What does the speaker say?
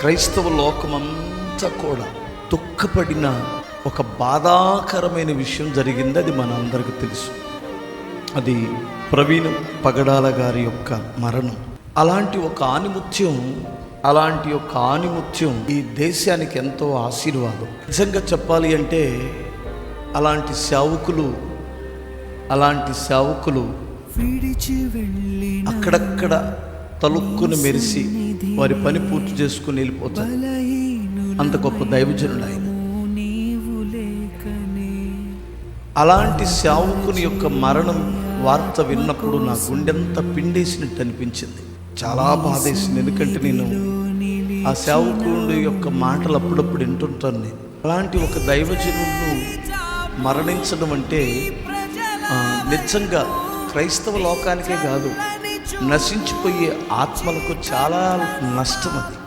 క్రైస్తవ లోకమంతా కూడా దుఃఖపడిన ఒక బాధాకరమైన విషయం జరిగింది. అది మన అందరికీ తెలుసు. అది ప్రవీణ్ పగడాల గారి యొక్క మరణం. అలాంటి ఒక ఆణిముత్యం ఈ దేశానికి ఎంతో ఆశీర్వాదం. నిజంగా చెప్పాలి అంటే అలాంటి సేవకులు అక్కడక్కడ తలుక్కుని మెరిసి వారి పని పూర్తి చేసుకుని వెళ్ళిపోతారు. అంత గొప్ప దైవజనుడు ఆయన. అలాంటి సేవకుని యొక్క మరణం వార్త విన్నప్పుడు నా గుండెంత పిండేసినట్టు అనిపించింది. చాలా బాధేసింది. ఎందుకంటే నేను ఆ సేవకుడి యొక్క మాటలు అప్పుడప్పుడు వింటుంటాను. నేను అలాంటి ఒక దైవజనుడు మరణించడం అంటే నిజంగా క్రైస్తవ లోకానికే కాదు, నశించిపోయే ఆత్మలకు చాలా నష్టం. అది